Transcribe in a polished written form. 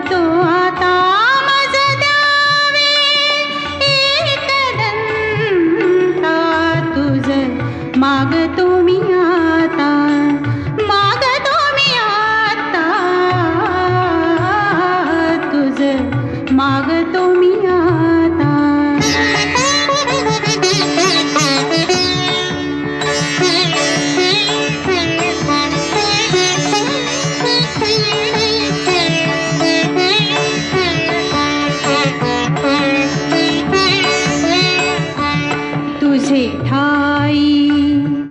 मागतो आता मज द्यावे एकदंता तुझ मागतो मी आता मागतो मी आता तुझ मागतो मी आता तुझे ठाई